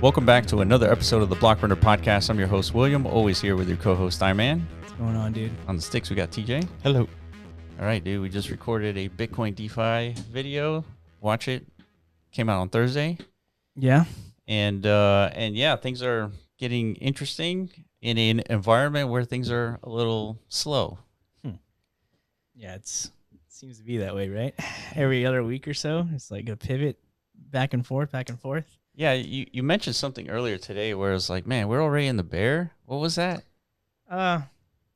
Welcome back to another episode of the Blockburner Podcast. I'm your host, William, always here with your co-host, Iman. What's going on, dude? On the sticks, we got TJ. Hello. All right, dude, we just recorded a Bitcoin DeFi video. Watch it. Came out on Thursday. Yeah. And yeah, things are getting interesting in an environment where things are a little slow. Yeah, it seems to be that way, right? Every other week or so, it's like a pivot back and forth, back and forth. Yeah, you mentioned something earlier today where it's like, man, we're already in the bear. What was that?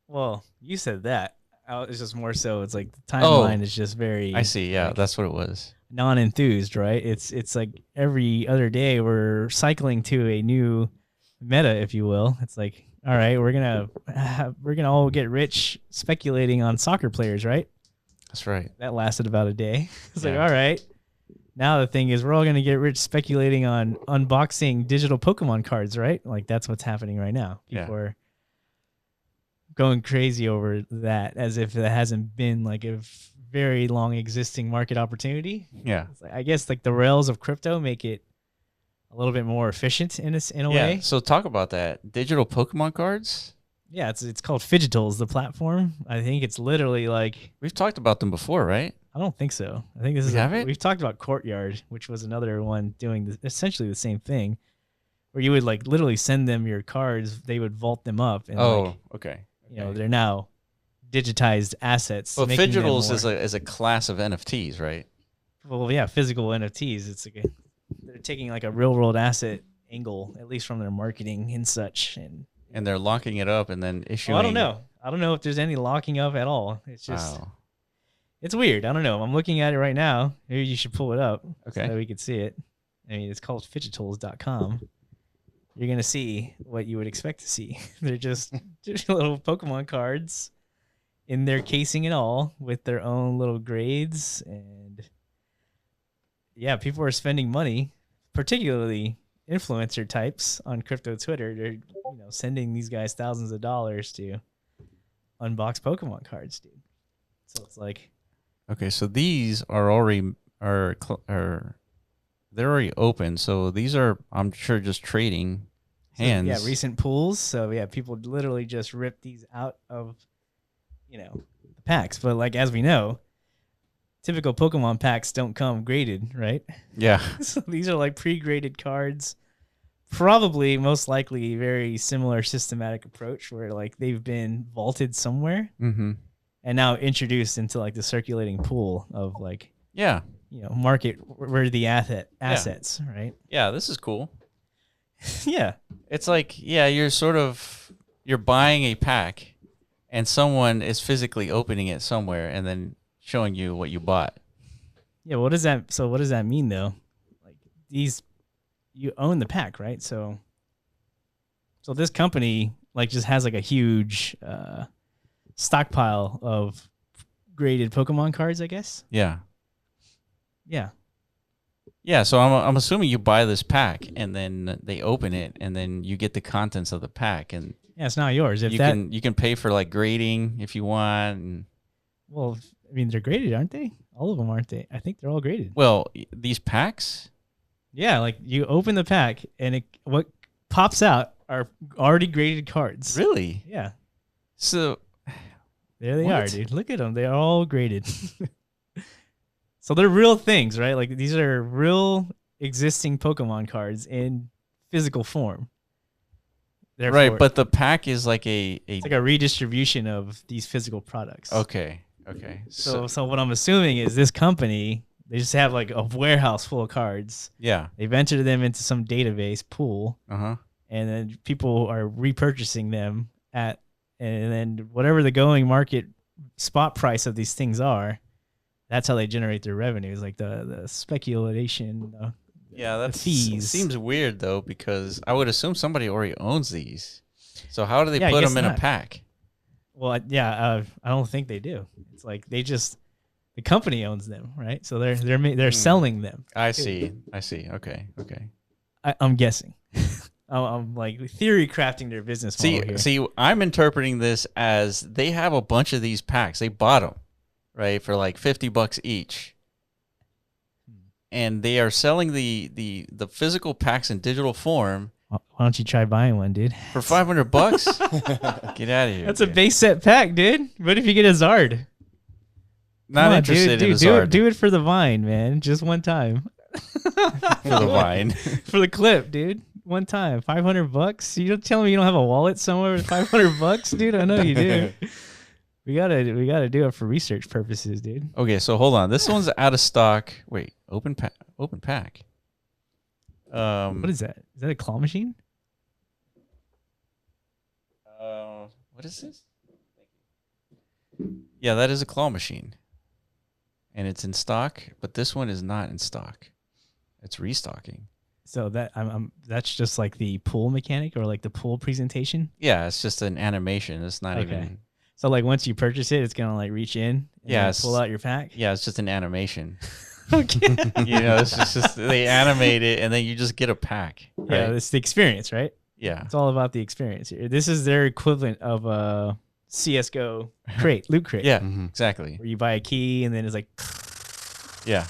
Well, you said that. It's just more so. It's like the timeline is just very. I see. Yeah, like, that's what it was. Non-enthused, right? It's like every other day we're cycling to a new meta, if you will. It's like, all right, we're gonna all get rich speculating on soccer players, right? That's right. That lasted about a day. It's like, all right. Now the thing is, we're all going to get rich speculating on unboxing digital Pokemon cards, right? Like, that's what's happening right now. People are going crazy over that as if that hasn't been like a very long existing market opportunity. Yeah. It's like, I guess like the rails of crypto make it a little bit more efficient in a way. So talk about that. Digital Pokemon cards? Yeah, it's called Fidgetals, the platform. I think it's literally like... We've talked about them before, right? I don't think so. I think this is... We've talked about Courtyard, which was another one doing essentially the same thing, where you would like literally send them your cards, they would vault them up. And okay. You know, they're now digitized assets. Well, Fidgetals is a class of NFTs, right? Well, yeah, physical NFTs. It's like they're taking like a real world asset angle, at least from their marketing and such, and they're locking it up and then issuing. I don't know. I don't know if there's any locking up at all. It's just, It's weird. I don't know. I'm looking at it right now. Maybe you should pull it up so that we can see it. I mean, it's called Fidgetals.com. You're going to see what you would expect to see. They're just little Pokemon cards in their casing and all with their own little grades. And yeah, people are spending money, particularly influencer types on crypto Twitter. They're sending these guys thousands of dollars to unbox Pokemon cards, dude. So it's like, okay, so these are already they're already open. So these are, I'm sure, just trading hands. Yeah, recent pools. So yeah, people literally just rip these out of the packs. But like as we know, typical Pokemon packs don't come graded, right? Yeah. So these are like pre-graded cards. Probably, most likely, very similar systematic approach where like they've been vaulted somewhere and now introduced into like the circulating pool of like market worthy assets, right? Yeah, this is cool. Yeah, it's like you're buying a pack, and someone is physically opening it somewhere and then showing you what you bought. Yeah, what does that mean though? Like you own the pack, right? So this company like just has like a huge stockpile of graded Pokemon cards, I guess. Yeah. So I'm assuming you buy this pack and then they open it and then you get the contents of the pack and it's not yours. If you can pay for like grading if you want. And, well, I mean they're graded, aren't they? All of them, aren't they? I think they're all graded. Well, these packs. Yeah, like you open the pack and what pops out are already graded cards. Really? Yeah. So there they are, dude. Look at them. They're all graded. So they're real things, right? Like these are real existing Pokemon cards in physical form. Therefore, right, but the pack is like it's like a redistribution of these physical products. Okay. So what I'm assuming is this company, they just have like a warehouse full of cards. Yeah. They've entered them into some database pool. And then people are repurchasing them and then whatever the going market spot price of these things are, that's how they generate their revenues, like the speculation. That fees. Seems weird though, because I would assume somebody already owns these. So how do they put them in a pack? Well, I don't think they do. It's like the company owns them, right? So they're selling them. I see. Okay. I'm guessing. I'm like theory crafting their business model here. See, I'm interpreting this as they have a bunch of these packs. They bought them, right, for like $50 each. and they are selling the physical packs in digital form. Why don't you try buying one, dude? For $500? Get out of here. That's a base set pack, dude. What if you get a Zard? Not interested in a Zard. Do it for the Vine, man. Just one time. For the Vine. For the clip, dude. One time. $500? You don't tell me you don't have a wallet somewhere with $500, dude? I know you do. We gotta do it for research purposes, dude. Okay, so hold on. This one's out of stock. Wait, open pack. What is that? Is that a claw machine? What is this? Yeah, that is a claw machine, and it's in stock. But this one is not in stock. It's restocking. So that's just like the pool mechanic or like the pool presentation. Yeah, it's just an animation. It's not even. So like once you purchase it, it's gonna like reach in and pull out your pack? Yeah, it's just an animation. Okay. It's just they animate it and then you just get a pack. Right? Yeah, it's the experience, right? Yeah. It's all about the experience here. This is their equivalent of a CSGO crate, loot crate. Yeah, exactly. Where you buy a key and then it's like yeah.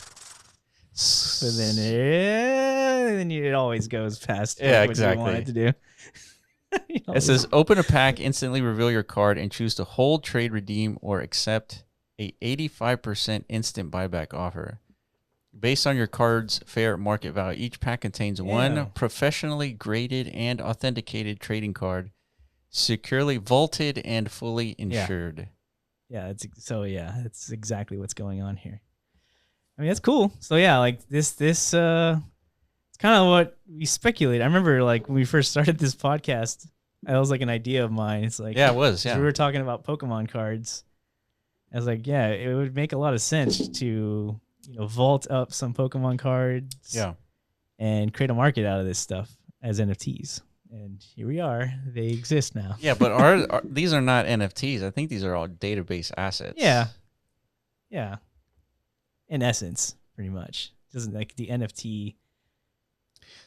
So then it always goes past what you want it to do. It says open a pack, instantly reveal your card, and choose to hold, trade, redeem, or accept a 85% instant buyback offer. Based on your card's fair market value, each pack contains one professionally graded and authenticated trading card, securely vaulted and fully insured. Yeah, it's exactly what's going on here. I mean, that's cool. So yeah, like this it's kind of what we speculate. I remember like when we first started this podcast, that was like an idea of mine. It's like, yeah, it was. Yeah, we were talking about Pokemon cards. I was like, yeah, it would make a lot of sense to, vault up some Pokemon cards. Yeah. And create a market out of this stuff as NFTs. And here we are. They exist now. Yeah, but these are not NFTs. I think these are all database assets. Yeah. Yeah. In essence, pretty much. Doesn't like the NFT.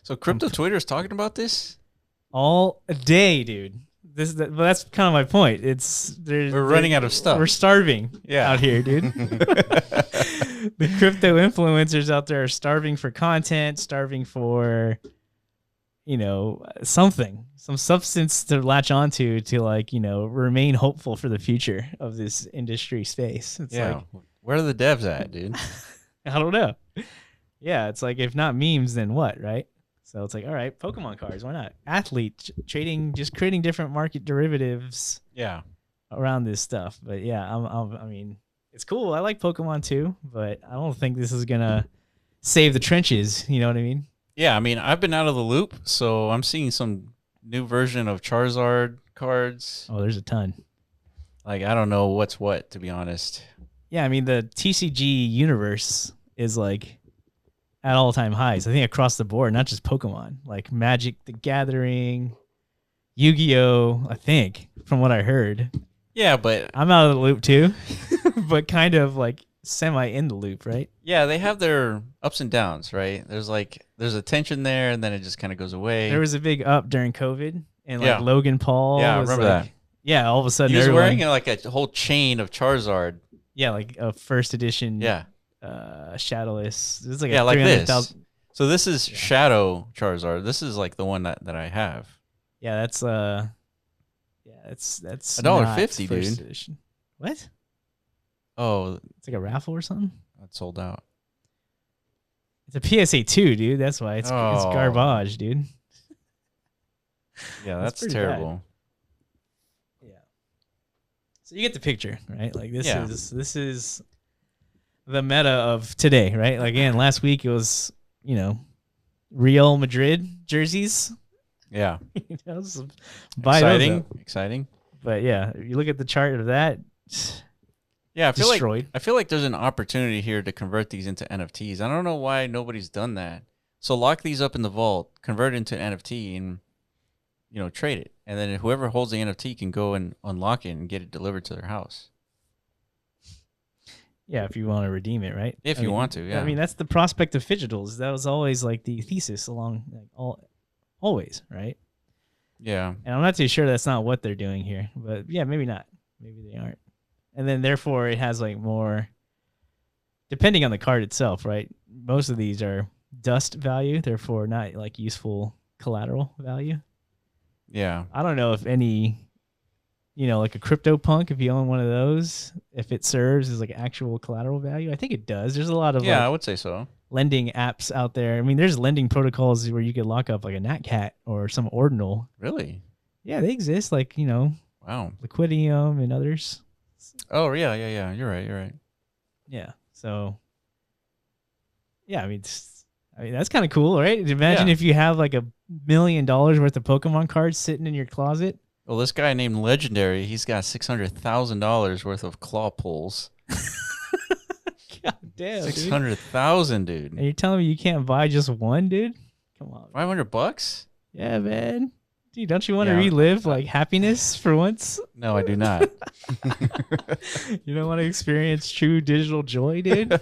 So crypto Twitter is talking about this all day, dude. That's kind of my point. We're running out of stuff. We're starving out here, dude. The crypto influencers out there are starving for content, starving for, some substance to latch onto to remain hopeful for the future of this industry space. It's like, where are the devs at, dude? I don't know. Yeah, it's like if not memes, then what, right? So it's like, all right, Pokemon cards, why not? Athlete trading, just creating different market derivatives. Yeah, around this stuff. But yeah, I mean, it's cool. I like Pokemon too, but I don't think this is gonna save the trenches. You know what I mean? Yeah, I mean, I've been out of the loop, so I'm seeing some new version of Charizard cards. Oh, there's a ton. Like, I don't know what's what, to be honest. Yeah, I mean, the TCG universe is like at all-time highs. I think across the board, not just Pokemon, like Magic the Gathering, Yu-Gi-Oh, I think, from what I heard. Yeah, but I'm out of the loop too, but kind of like semi in the loop, right? Yeah, they have their ups and downs, right? There's a tension there, and then it just kind of goes away. There was a big up during COVID, and like Logan Paul. Yeah, I remember that. Yeah, all of a sudden he was wearing like a whole chain of Charizard. Yeah, like a first edition. Yeah. Shadowless. This is like like this. So this is Shadow Charizard. This is like the one that I have. Yeah, that's that's $1.50, dude. Edition. What? Oh, it's like a raffle or something. That's sold out. It's a PSA 2, dude. That's why it's garbage, dude. Yeah, that's terrible. Bad. Yeah. So you get the picture, right? Like this is the meta of today, right? Like, again, last week it was, Real Madrid jerseys. Yeah. Exciting. But yeah, if you look at the chart of that, yeah, I feel like there's an opportunity here to convert these into NFTs. I don't know why nobody's done that. So lock these up in the vault, convert it into NFT, and trade it. And then whoever holds the NFT can go and unlock it and get it delivered to their house. Yeah, if you want to redeem it, right? If you want to, yeah. I mean, that's the prospect of Fidgetals. That was always like the thesis along always, right? Yeah. And I'm not too sure that's not what they're doing here, but yeah, maybe not. Maybe they aren't. And then therefore it has like more depending on the card itself, right? Most of these are dust value, therefore not like useful collateral value. Yeah. I don't know if any, like a CryptoPunk, if you own one of those, if it serves as like actual collateral value. I think it does. There's a lot of I would say so. Lending apps out there. I mean, there's lending protocols where you could lock up like a NatCat or some ordinal. Really? Yeah, they exist. Like, wow, Liquidium and others. Oh yeah. You're right. Yeah. So, yeah, I mean, that's kind of cool, right? Imagine if you have like $1 million worth of Pokemon cards sitting in your closet. Well, this guy named Legendary, he's got $600,000 worth of claw pulls. God damn, 600,000, dude. And you're telling me you can't buy just one, dude? Come on. $500? Yeah, man. Dude, don't you want to relive like happiness for once? No, I do not. You don't want to experience true digital joy, dude?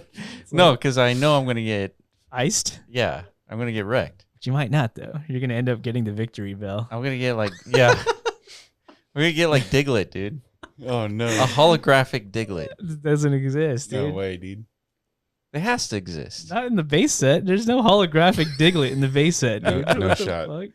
No, because I know I'm going to get iced. Yeah, I'm going to get wrecked. But you might not, though. You're going to end up getting the victory bell. I'm going to get like, we're going to get like Diglett, dude. Oh, no. A holographic Diglett. It doesn't exist, dude. No way, dude. It has to exist. Not in the base set. There's no holographic Diglett in the base set, dude. No shot. Fuck?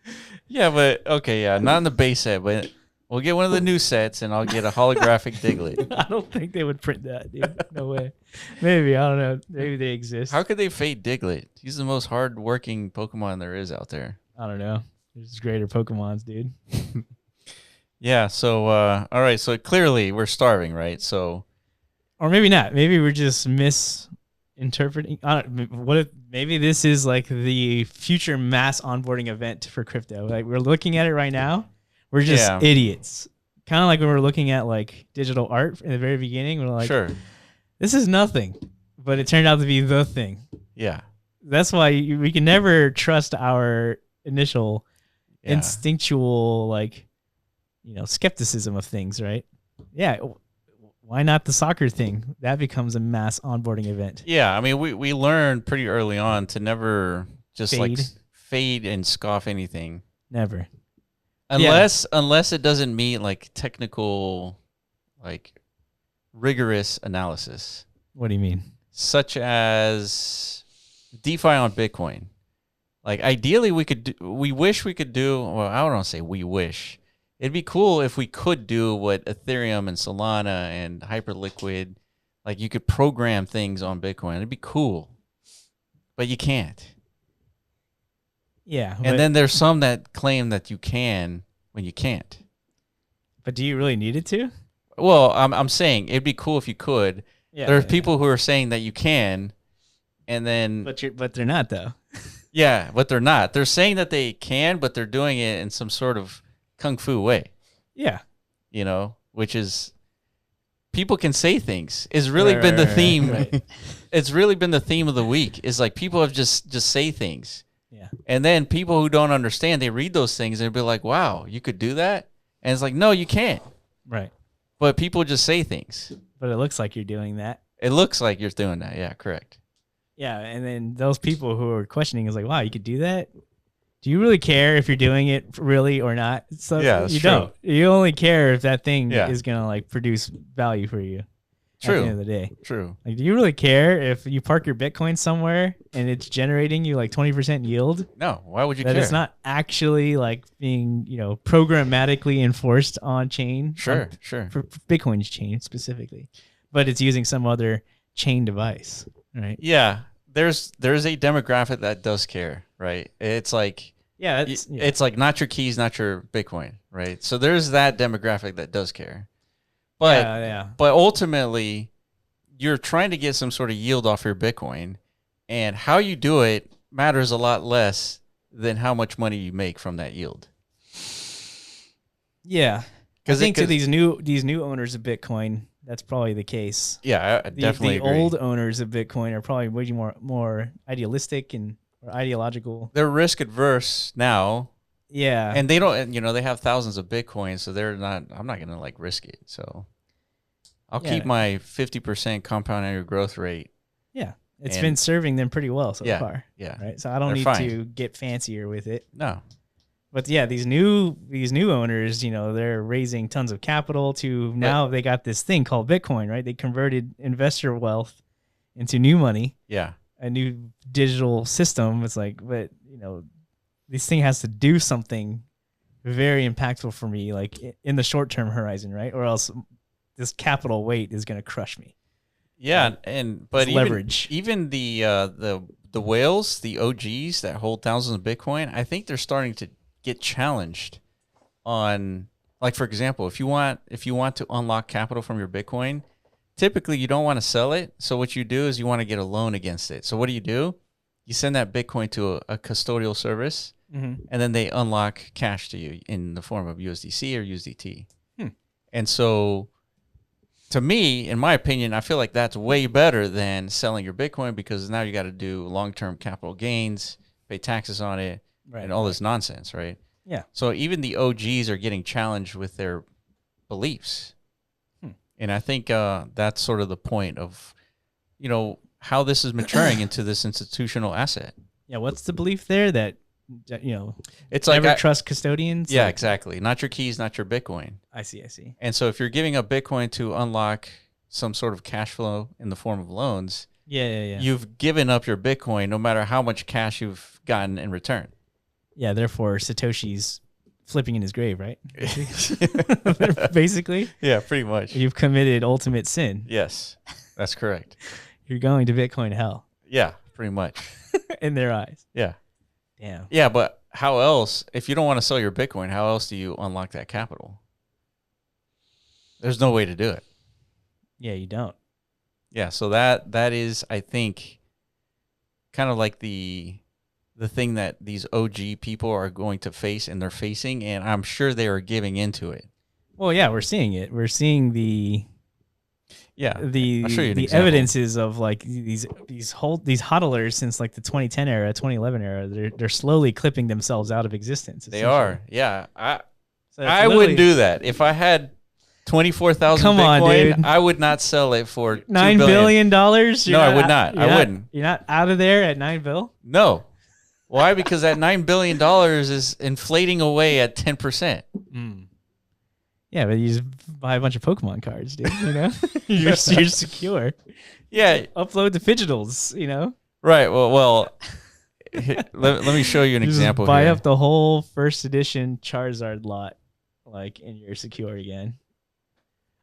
Yeah, but okay, not in the base set, but we'll get one of the new sets and I'll get a holographic Diglett. I don't think they would print that, dude. No way. Maybe, I don't know. Maybe they exist. How could they fade Diglett? He's the most hard-working Pokemon there is out there. I don't know. There's greater Pokemons, dude. Yeah, so all right, so clearly we're starving, right? So, or maybe not. Maybe we're just misinterpreting. What if maybe this is like the future mass onboarding event for crypto? Like we're looking at it right now. We're just idiots. Kind of like when we're looking at like digital art in the very beginning. We're like, sure, this is nothing, but it turned out to be the thing. Yeah, that's why we can never trust our initial instinctual like. Skepticism of things, right? Yeah. Why not the soccer thing? That becomes a mass onboarding event. Yeah. I mean, we learned pretty early on to never just fade and scoff anything. Never. Unless it doesn't meet like technical, like rigorous analysis. What do you mean? Such as DeFi on Bitcoin. Like ideally we wish we could do, well, I don't want to say we wish. It'd be cool if we could do what Ethereum and Solana and Hyperliquid, like you could program things on Bitcoin. It'd be cool, but you can't. Yeah. And then there's some that claim that you can when you can't. But do you really need it to? Well, I'm saying it'd be cool if you could. Yeah. There's people who are saying that you can, and then but they're not though. Yeah, but they're not. They're saying that they can, but they're doing it in some sort of kung fu way. Yeah. Which is people can say things. It's really been the theme. Right. It's really been the theme of the week is like people have just say things. Yeah. And then people who don't understand, they read those things and they'll be like, wow, you could do that? And it's like, no, you can't. Right. But people just say things. But it looks like you're doing that. It looks like you're doing that. Yeah, correct. Yeah. And then those people who are questioning is like, wow, you could do that? Do you really care if you're doing it really or not? So you don't. You only care if that thing is going to like produce value for you. True. At the end of the day. True. Like, do you really care if you park your Bitcoin somewhere and it's generating you like 20% yield? No. Why would you care? That it's not actually like being, programmatically enforced on chain. Sure. For Bitcoin's chain specifically. But it's using some other chain device. Right. Yeah. There's a demographic that does care, right? It's like it's like not your keys, not your Bitcoin, right? So there's that demographic that does care. But but ultimately you're trying to get some sort of yield off your Bitcoin, and how you do it matters a lot less than how much money you make from that yield. Yeah. I think to these new owners of Bitcoin, that's probably the case. Yeah, I definitely agree. The old owners of Bitcoin are probably way more idealistic or ideological. They're risk adverse now. Yeah. And they don't, they have thousands of Bitcoin, so I'm not going to like risk it. So I'll keep my 50% compound annual growth rate. Yeah. It's been serving them pretty well so far. Yeah. Right. So I don't need to get fancier with it. No. But yeah, these new owners, they're raising tons of capital to now they got this thing called Bitcoin, right? They converted investor wealth into new money. Yeah. A new digital system. It's like, but this thing has to do something very impactful for me, like in the short term horizon, right? Or else this capital weight is going to crush me. Yeah, but even, leverage. Even the whales, the OGs that hold thousands of Bitcoin, I think they're starting to get challenged on, like, for example, if you want to unlock capital from your Bitcoin, typically you don't want to sell it. So what you do is you want to get a loan against it. So what do? You send that Bitcoin to a custodial service, and then they unlock cash to you in the form of USDC or USDT. And so, to me, in my opinion, I feel like that's way better than selling your Bitcoin, because now you got to do long-term capital gains, pay taxes on it, and all this nonsense, right? Yeah. So even the OGs are getting challenged with their beliefs. And I think that's sort of the point of, how this is maturing into this institutional asset. Yeah. What's the belief there that it's like never trust custodians? Yeah, exactly. Not your keys, not your Bitcoin. I see. And so if you're giving up Bitcoin to unlock some sort of cash flow in the form of loans, you've given up your Bitcoin no matter how much cash you've gotten in return. Yeah, therefore Satoshi's flipping in his grave, right? Basically. Yeah, pretty much. You've committed ultimate sin. Yes, that's correct. You're going to Bitcoin hell. Yeah, pretty much. In their eyes. Yeah. Damn. Yeah, but how else, if you don't want to sell your Bitcoin, how else do you unlock that capital? There's no way to do it. Yeah, you don't. Yeah, so that is, I think, kind of like the thing that these OG people are going to face, and they're facing, and I'm sure they are giving into it. Well, yeah, we're seeing it. We're seeing the evidences of like these hodlers since like the 2010 era, 2011 era. They're slowly clipping themselves out of existence. They are. Yeah. I wouldn't do that. If I had 24,000 Bitcoin, dude. I would not sell it for $9 billion. No, I would not. I wouldn't. You're not out of there at $9 billion? No. Why? Because that $9 billion is inflating away at 10%. Yeah, but you just buy a bunch of Pokemon cards, dude. You're secure. Yeah. Upload the Fidgetals, Right. Well. Let me show you an example. Buy here. up the whole first edition Charizard lot, and you're secure again.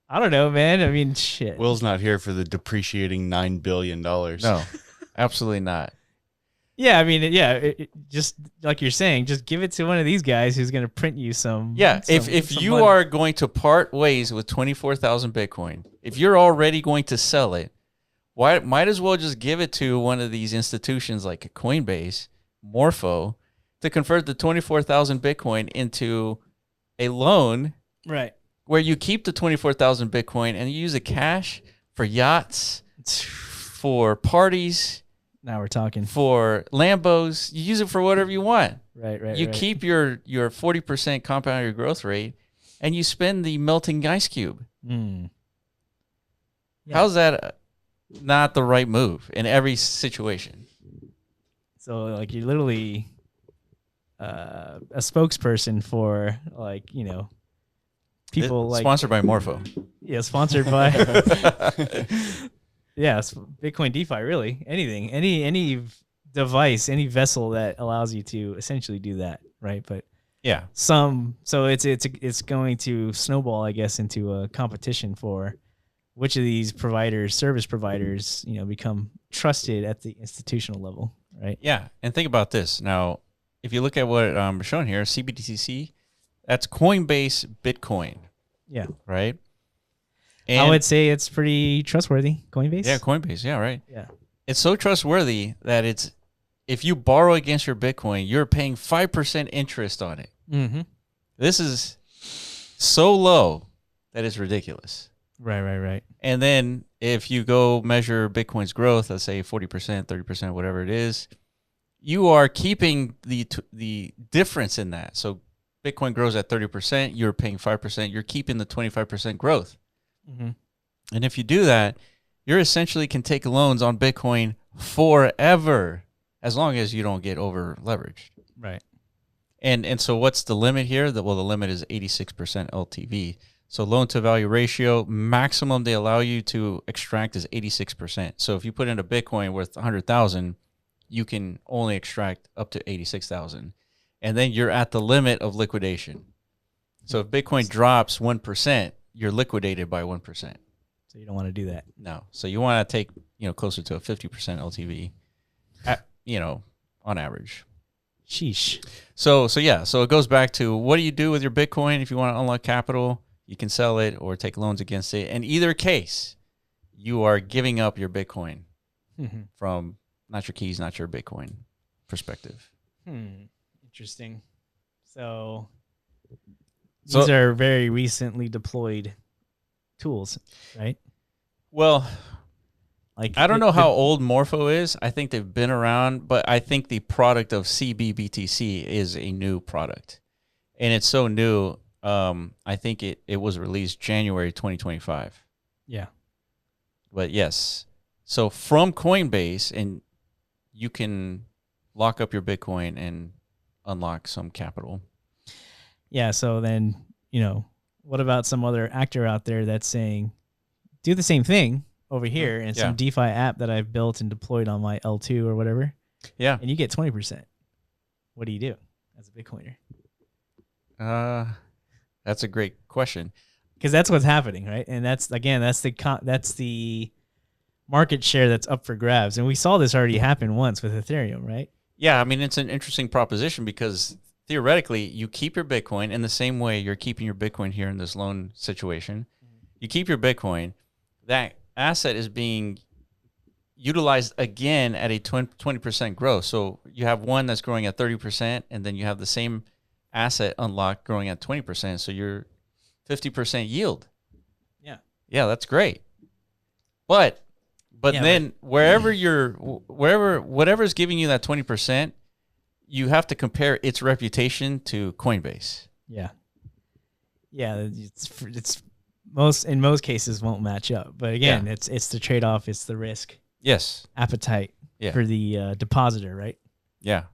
I don't know, man. I mean, shit. Will's not here for the depreciating $9 billion. No, absolutely not. Yeah, I mean, just like you're saying, just give it to one of these guys who's going to print you some. Yeah, if you money. are going to part ways with 24,000 Bitcoin, if you're already going to sell it, might as well just give it to one of these institutions like Coinbase, Morpho, to convert the 24,000 Bitcoin into a loan, right? Where you keep the 24,000 Bitcoin and you use the cash for yachts, for parties. Now we're talking. For Lambos, you use it for whatever you want. Right. You keep your 40% compound annual growth rate, and you spend the melting ice cube. Yeah. How's that not the right move in every situation? So, like, you're literally a spokesperson for, people sponsored by Morpho. Yeah, sponsored by. Yeah, Bitcoin DeFi, really. Anything, any device, any vessel that allows you to essentially do that, right? But yeah, so it's going to snowball, I guess, into a competition for which of these service providers, become trusted at the institutional level, right? Yeah, and think about this. Now, if you look at what I'm showing here, CBTC, that's Coinbase Bitcoin. Yeah. Right? And I would say it's pretty trustworthy. Coinbase? Yeah, Coinbase. Yeah, right. Yeah. It's so trustworthy that if you borrow against your Bitcoin, you're paying 5% interest on it. Mm-hmm. This is so low that it's ridiculous. Right. And then if you go measure Bitcoin's growth, let's say 40%, 30%, whatever it is, you are keeping the difference in that. So Bitcoin grows at 30%, you're paying 5%, you're keeping the 25% growth. Mm-hmm. And if you do that, you essentially can take loans on Bitcoin forever, as long as you don't get over leveraged. Right. And so what's the limit here? The limit is 86% LTV. So loan to value ratio, maximum they allow you to extract is 86%. So if you put in a Bitcoin worth 100,000, you can only extract up to 86,000. And then you're at the limit of liquidation. So if Bitcoin drops 1%, you're liquidated by 1%. So you don't want to do that. No. So you want to take, closer to a 50% LTV, on average. Sheesh. So it goes back to, what do you do with your Bitcoin if you want to unlock capital? You can sell it or take loans against it. In either case, you are giving up your Bitcoin from not your keys, not your Bitcoin perspective. Interesting. So these are very recently deployed tools, right? Well, I don't know how old Morpho is. I think they've been around, but I think the product of CBBTC is a new product. And it's so new. I think it was released January 2025. Yeah. But yes. So from Coinbase, and you can lock up your Bitcoin and unlock some capital. Yeah. So then, what about some other actor out there that's saying, do the same thing over here and some DeFi app that I've built and deployed on my L2 or whatever. Yeah. And you get 20%. What do you do as a Bitcoiner? That's a great question. Because that's what's happening, right? And that's the market share that's up for grabs. And we saw this already happen once with Ethereum, right? Yeah, I mean, it's an interesting proposition because theoretically, you keep your Bitcoin in the same way you're keeping your Bitcoin here in this loan situation. You keep your Bitcoin. That asset is being utilized again at a 20% growth. So you have one that's growing at 30%, and then you have the same asset unlocked growing at 20%. So you're 50% yield. Yeah. Yeah, that's great. But then whatever's giving you that 20%, you have to compare its reputation to Coinbase. Yeah. Yeah, it's in most cases won't match up. But again, it's the trade-off, it's the risk. Yes. Appetite for the depositor, right? Yeah.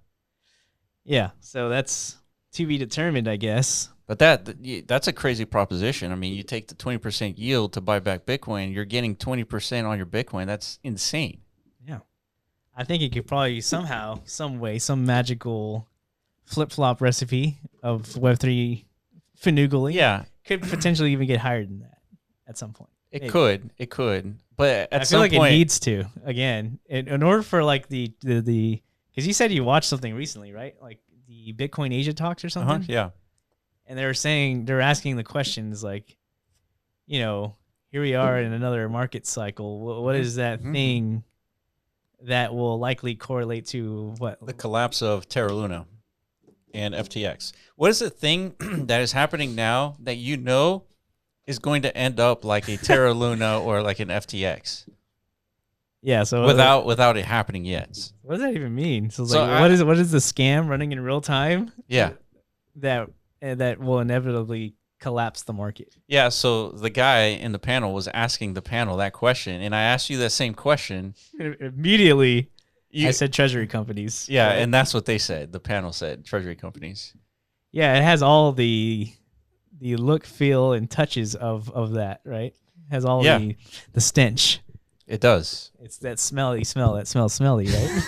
Yeah. So that's to be determined, I guess. But that's a crazy proposition. I mean, you take the 20% yield to buy back Bitcoin, you're getting 20% on your Bitcoin. That's insane. Yeah. I think it could probably somehow, some way, some magical flip-flop recipe of Web3 finagling could potentially even get higher than that at some point. It could. But at some point, it needs to. Again, in order for like the because you said you watched something recently, right? Like the Bitcoin Asia talks or something. Yeah. And they're asking the questions like, here we are in another market cycle. What is that thing that will likely correlate to what? The collapse of Terra Luna and FTX. What is the thing that is happening now that is going to end up like a Terra Luna or like an FTX? Yeah, so without it happening yet. What does that even mean? So what is the scam running in real time? Yeah. That will inevitably collapse the market. Yeah, so the guy in the panel was asking the panel that question, and I asked you that same question. Immediately, I said treasury companies. Yeah, right? And that's what they said. The panel said treasury companies. Yeah, it has all the look, feel, and touches of that, right? It has all the stench. It does. It's that smelly smell that smells smelly, right?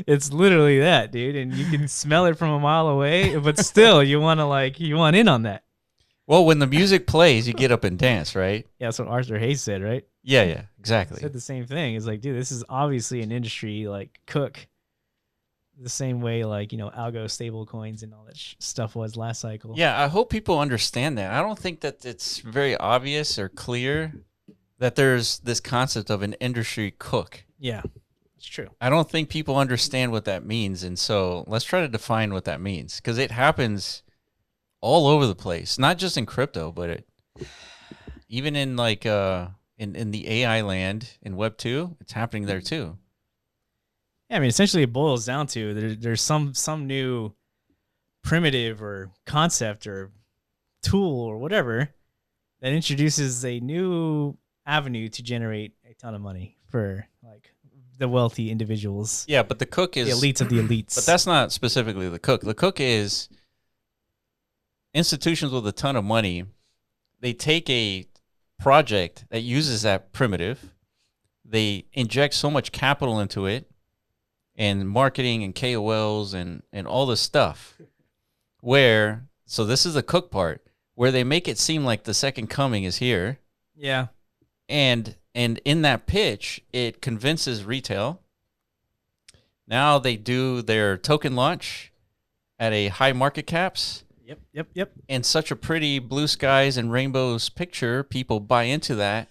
It's literally that, dude. And you can smell it from a mile away, but still you want in on that. Well, when the music plays, you get up and dance, right? Yeah, that's what Arthur Hayes said, right? Yeah, exactly. He said the same thing. It's like, dude, this is obviously an industry like Cook, the same way like, algo stable coins and all that stuff was last cycle. Yeah, I hope people understand that. I don't think that it's very obvious or clear that there's this concept of an industry Cook. Yeah, it's true. I don't think people understand what that means. And so let's try to define what that means, because it happens all over the place, not just in crypto, but even in like in the AI land, in Web 2, it's happening there too. Yeah, I mean, essentially it boils down to there's some new primitive or concept or tool or whatever that introduces a new avenue to generate a ton of money for like the wealthy individuals. Yeah, but the Cook is the elites of the elites. But that's not specifically the Cook. The Cook is institutions with a ton of money, they take a project that uses that primitive, they inject so much capital into it, and marketing and KOLs and all this stuff, where, so this is the cook part, where they make it seem like the second coming is here. Yeah. And in that pitch, it convinces retail. Now they do their token launch at a high market caps. Yep. And such a pretty blue skies and rainbows picture, people buy into that.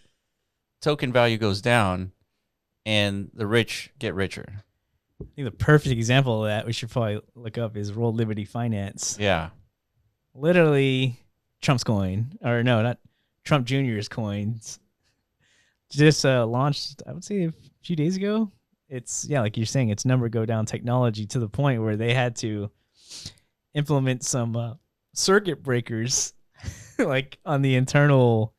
Token value goes down, and the rich get richer. I think the perfect example of that we should probably look up is World Liberty Finance. Yeah. Literally Trump's coin, or no, not Trump Jr.'s coins. Just launched, I would say, a few days ago. It's, yeah, like you're saying, it's number go down technology to the point where they had to implement some circuit breakers like on the internal,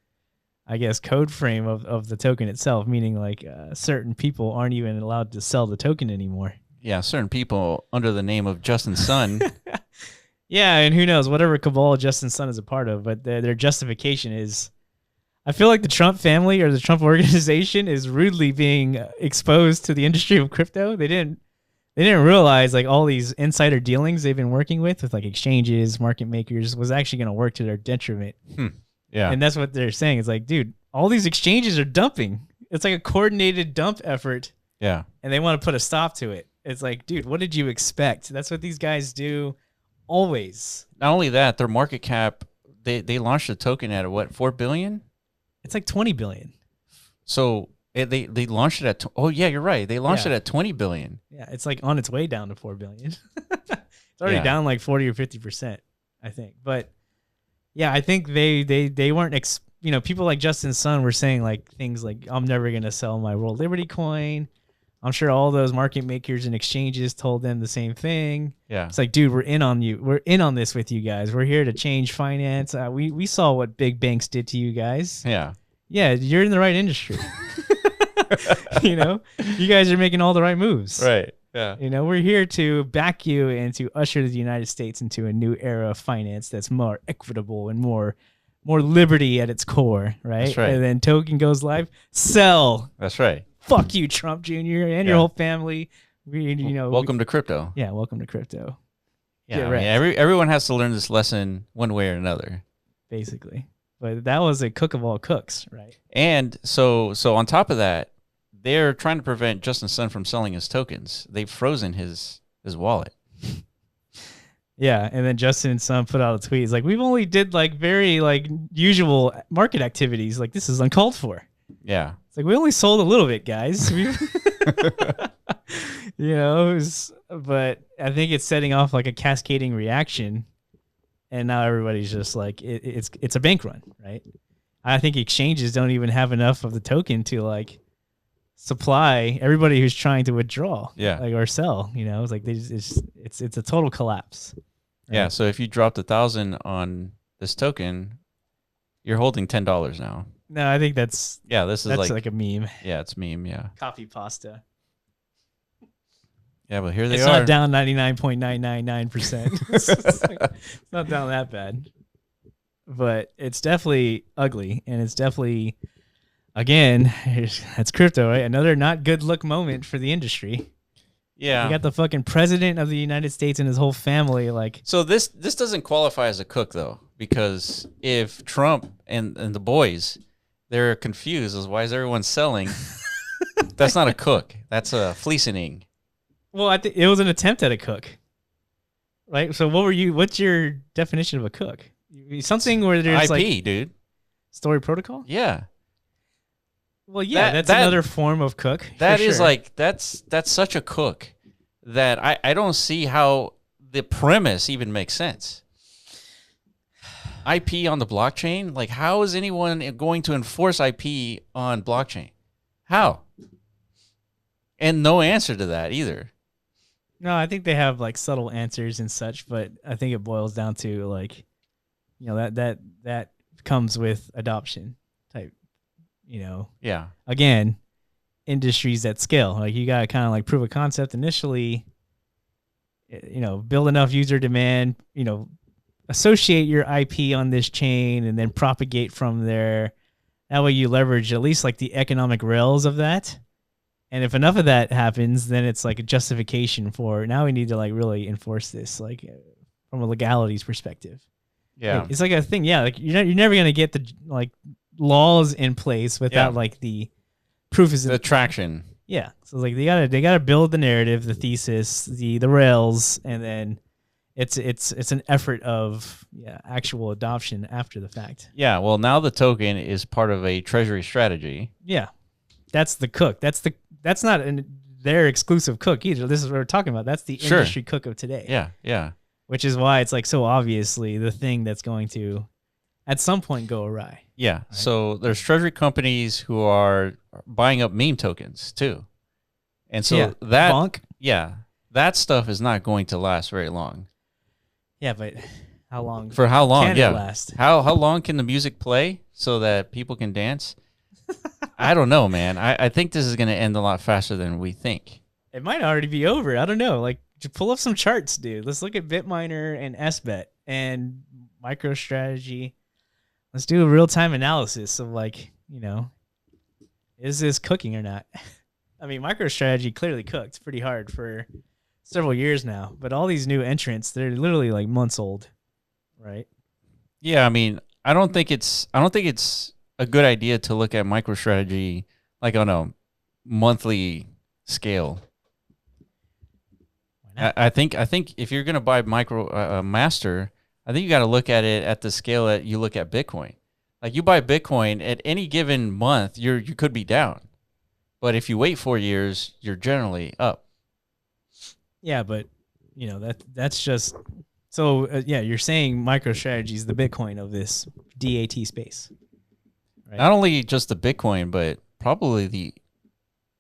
I guess, code frame of the token itself, meaning like certain people aren't even allowed to sell the token anymore. Yeah, certain people under the name of Justin Sun. Yeah, and who knows, whatever cabal Justin Sun is a part of, but their justification is, I feel like the Trump family or the Trump organization is rudely being exposed to the industry of crypto. They didn't realize like all these insider dealings they've been working with like exchanges, market makers, was actually going to work to their detriment. Yeah. And that's what they're saying. It's like, dude, all these exchanges are dumping. It's like a coordinated dump effort. Yeah. And they want to put a stop to it. It's like, dude, what did you expect? That's what these guys do always. Not only that, their market cap, they launched a token at what, 4 billion? It's like 20 billion. So they launched it at, oh yeah, you're right. They launched it at 20 billion. Yeah, it's like on its way down to 4 billion. It's already down like 40 or 50%, I think. But yeah, I think they weren't, people like Justin Sun were saying like things like, I'm never going to sell my World Liberty coin. I'm sure all those market makers and exchanges told them the same thing. Yeah. It's like, dude, we're in on you. We're in on this with you guys. We're here to change finance. We saw what big banks did to you guys. Yeah. Yeah, you're in the right industry. You guys are making all the right moves. Right. Yeah. We're here to back you and to usher the United States into a new era of finance that's more equitable and more liberty at its core, right? That's right. And then token goes live, sell. That's right. Fuck you, Trump Jr. and your whole family. Welcome to crypto. Yeah, welcome to crypto. Yeah, everyone has to learn this lesson one way or another. Basically. But that was a cook of all cooks, right? And so on top of that, they're trying to prevent Justin Sun from selling his tokens. They've frozen his wallet. Yeah, and then Justin Sun put out a tweet. He's like, we've only did like very like usual market activities. Like, this is uncalled for. Yeah. It's like, we only sold a little bit, guys. But I think it's setting off like a cascading reaction. And now everybody's just like, it's a bank run, right? I think exchanges don't even have enough of the token to like supply everybody who's trying to withdraw, or sell. It's like it's a total collapse. Right? Yeah. So if you dropped 1,000 on this token, you're holding $10 now. No, I think that's like a meme. Yeah, it's meme. Yeah. Copy pasta. Yeah, but here they it's are. It's not down 99.999%. It's not down that bad. But it's definitely ugly, and it's definitely, again, that's crypto, right? Another not good look moment for the industry. Yeah. You got the fucking president of the United States and his whole family like. So this doesn't qualify as a cook, though, because if Trump and the boys, they're confused as why is everyone selling, that's not a cook. That's a fleecing. Well, I think it was an attempt at a cook, right? So what's your definition of a cook? Something where there's IP, dude. Story protocol? Yeah. Well, yeah, that's another form of cook. That is like, that's such a cook that I don't see how the premise even makes sense. IP on the blockchain? Like, how is anyone going to enforce IP on blockchain? How? And no answer to that either. No, I think they have like subtle answers and such, but I think it boils down to like, that comes with adoption type, Yeah. Again, industries at scale. Like, you got to kind of like prove a concept initially, build enough user demand, associate your IP on this chain and then propagate from there. That way you leverage at least like the economic rails of that. And if enough of that happens, then it's like a justification for now we need to like really enforce this, like from a legalities perspective. Yeah. Like, it's like a thing. Yeah. Like you're never going to get the like laws in place without like the proof is the traction. Yeah. So like they gotta build the narrative, the thesis, the rails, and then it's an effort of actual adoption after the fact. Yeah. Well, now the token is part of a treasury strategy. Yeah. That's the cook. That's not their exclusive cook either. This is what we're talking about. That's the industry cook of today. Yeah. Yeah. Which is why it's like so obviously the thing that's going to at some point go awry. Yeah. Right? So there's treasury companies who are buying up meme tokens too. And so that BONK? That stuff is not going to last very long. Yeah, but how long? For how long? Can it last? How long can the music play so that people can dance? I don't know, man. I think this is going to end a lot faster than we think. It might already be over. I don't know. Like, just pull up some charts, dude. Let's look at BitMiner and SBIT and MicroStrategy. Let's do a real-time analysis of like, is this cooking or not? I mean, MicroStrategy clearly cooked pretty hard for several years now, but all these new entrants, they're literally like months old, right? Yeah, I mean, I don't think it's a good idea to look at MicroStrategy like on a monthly scale. I think if you're gonna buy Master, I think you got to look at it at the scale that you look at Bitcoin. Like you buy Bitcoin at any given month, you could be down, but if you wait 4 years, you're generally up. Yeah, but that's just so. You're saying MicroStrategy is the Bitcoin of this DAT space. Right? Not only just the Bitcoin, but probably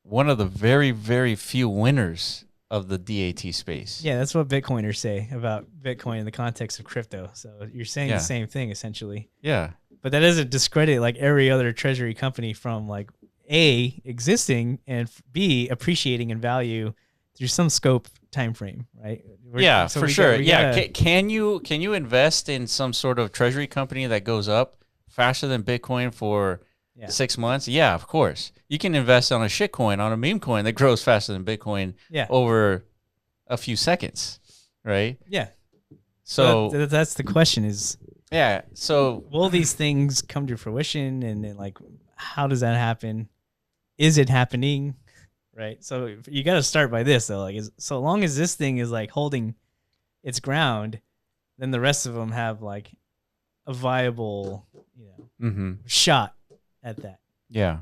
one of the very, very few winners of the DAT space. Yeah, that's what Bitcoiners say about Bitcoin in the context of crypto. So you're saying the same thing essentially. Yeah. But that doesn't discredit like every other treasury company from like A, existing, and B, appreciating in value through some scope time frame, right? For sure. Can you invest in some sort of treasury company that goes up faster than Bitcoin for 6 months? Yeah, of course. You can invest on a shitcoin, on a meme coin that grows faster than Bitcoin over a few seconds, right? Yeah. So that's the question is, so will these things come to fruition, and then like how does that happen? Is it happening? Right? So you got to start by this though, like so long as this thing is like holding its ground, then the rest of them have like a viable, shot at that. Yeah.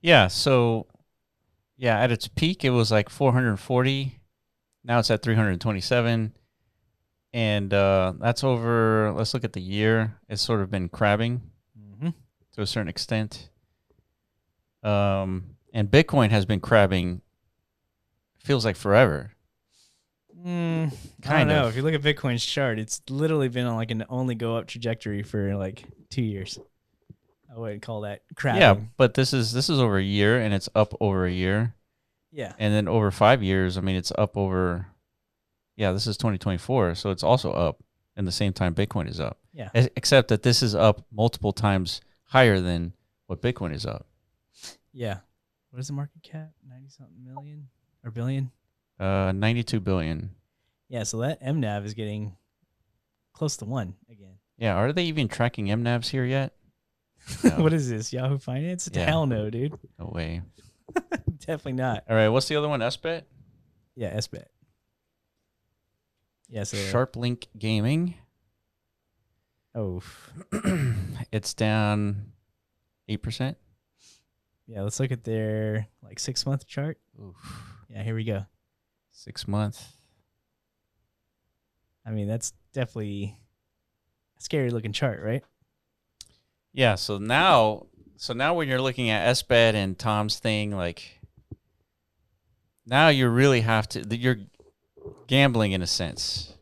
Yeah. So, at its peak, it was like 440. Now it's at 327. And that's over, let's look at the year. It's sort of been crabbing to a certain extent. And Bitcoin has been crabbing, feels like forever. I don't know. If you look at Bitcoin's chart, it's literally been on like an only go up trajectory for like 2 years. I wouldn't call that crabbing. Yeah, but this is over a year, and it's up over a year. Yeah. And then over 5 years, I mean, it's up over. Yeah, this is 2024, so it's also up, and the same time Bitcoin is up. Yeah. Except that this is up multiple times higher than what Bitcoin is up. Yeah. What is the market cap? 90-something million or billion? 92 billion. Yeah, so that MNAV is getting close to 1 again. Yeah, are they even tracking MNAVs here yet? No. What is this, Yahoo Finance? Hell no, dude. No way. Definitely not. All right, what's the other one? SBIT? Yeah, SBIT. Yeah, so SharpLink Gaming. Oh. It's down 8%. Yeah, let's look at their like 6-month chart. Oof. Yeah, here we go. 6 month. I mean, that's definitely a scary looking chart, right? Yeah, so now when you're looking at SBIT and Tom's thing, like now you really have to, you're gambling in a sense.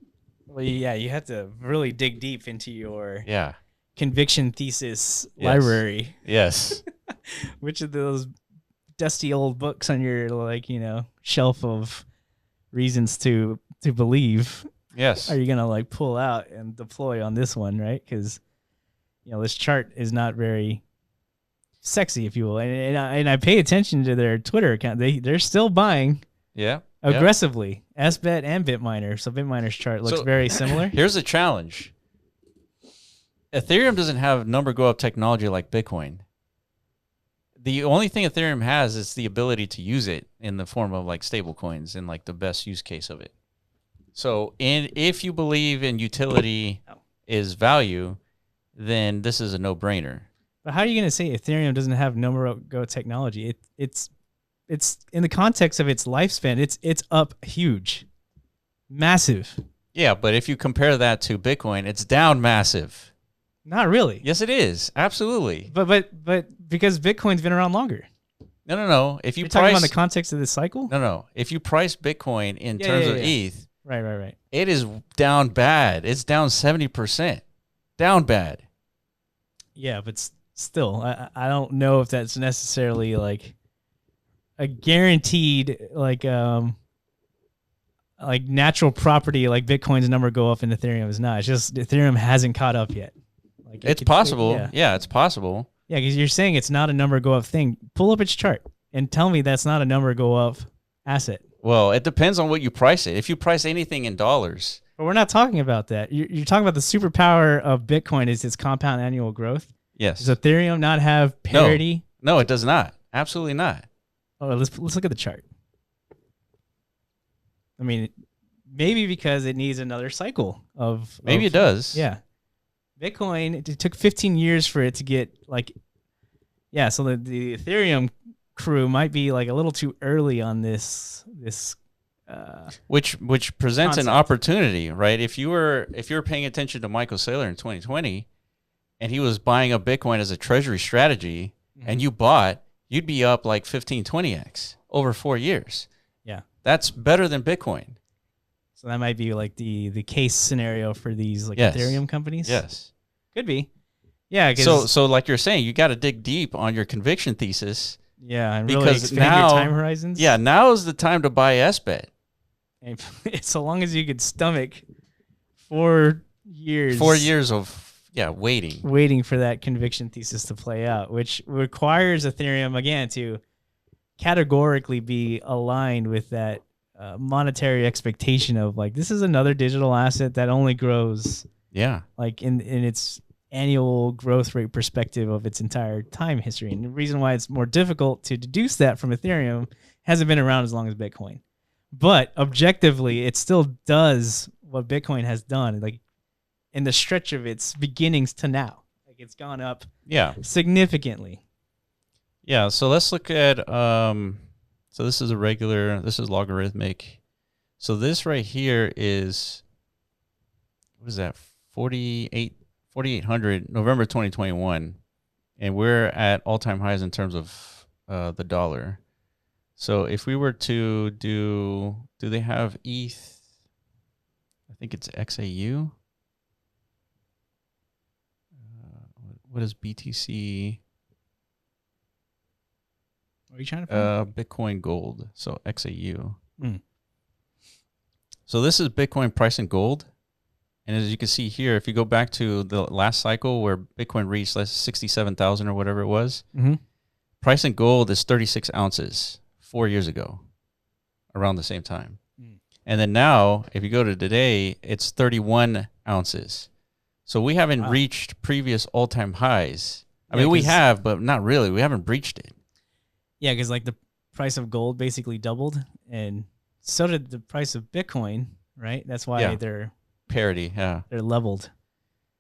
Well, yeah, you have to really dig deep into your Yeah. conviction thesis library. Yes. Which of those dusty old books on your, like, you know, shelf of reasons to believe Yes. are you gonna like pull out and deploy on this one, right? Because this chart is not very sexy, if you will, and I pay attention to their Twitter account. They're still buying. Yeah. Aggressively, SBIT and BitMiner. So BitMiner's chart looks very similar. Here's the challenge. Ethereum doesn't have number go up technology like Bitcoin. The only thing Ethereum has is the ability to use it in the form of like stable coins and like the best use case of it. So if you believe in utility is value, then this is a no-brainer. But how are you going to say Ethereum doesn't have number go technology? It's in the context of its lifespan, it's up huge, massive. Yeah, but if you compare that to Bitcoin, it's down massive. Not really. Yes, it is. Absolutely. But because Bitcoin's been around longer. No. If you're talking about the context of this cycle? No. If you price Bitcoin in terms of ETH, right. It is down bad. It's down 70%. Down bad. Yeah, but still, I don't know if that's necessarily like a guaranteed like natural property like Bitcoin's number go up and Ethereum is not. It's just Ethereum hasn't caught up yet. Like it's possible. Yeah, it's possible. Yeah, because you're saying it's not a number go up thing. Pull up its chart and tell me that's not a number go up asset. Well, it depends on what you price it. If you price anything in dollars. But we're not talking about that. You're talking about the superpower of Bitcoin is its compound annual growth. Yes. Does Ethereum not have parity? No, it does not. Absolutely not. Oh, let's look at the chart. I mean, maybe because it needs another cycle of... Maybe it does. Yeah. Bitcoin, it took 15 years for it to get like... Yeah, so the Ethereum crew might be like a little too early on this which presents concept. An opportunity, right? If you were paying attention to Michael Saylor in 2020 and he was buying up Bitcoin as a treasury strategy and you bought, you'd be up like 15, 20x over 4 years. Yeah. That's better than Bitcoin. So that might be like the case scenario for these like Ethereum companies? Yes. Could be. Yeah. So like you're saying, you got to dig deep on your conviction thesis. Yeah, and really expand your time horizons. Yeah, now is the time to buy SBIT. And so long as you could stomach 4 years. 4 years of waiting for that conviction thesis to play out, which requires Ethereum again to categorically be aligned with that monetary expectation of like this is another digital asset that only grows. Yeah, like in its annual growth rate perspective of its entire time history. And the reason why it's more difficult to deduce that from Ethereum hasn't been around as long as Bitcoin. But objectively, it still does what Bitcoin has done, like in the stretch of its beginnings to now. Like it's gone up significantly. Yeah, so let's look at so this is logarithmic. So this right here is what is that? 4,800 November 2021, and we're at all-time highs in terms of the dollar. So if we were to do they have ETH? I think it's XAU. What is BTC? What are you trying to find? Bitcoin Gold. So XAU. So this is Bitcoin price in gold. And as you can see here, if you go back to the last cycle where Bitcoin reached 67,000 or whatever it was, price in gold is 36 ounces 4 years ago, around the same time. And then now, if you go to today, it's 31 ounces. So we haven't reached previous all-time highs. I mean, we have, but not really. We haven't breached it. Yeah, because like the price of gold basically doubled, and so did the price of Bitcoin, right? That's why they're... Parity, yeah. They're leveled.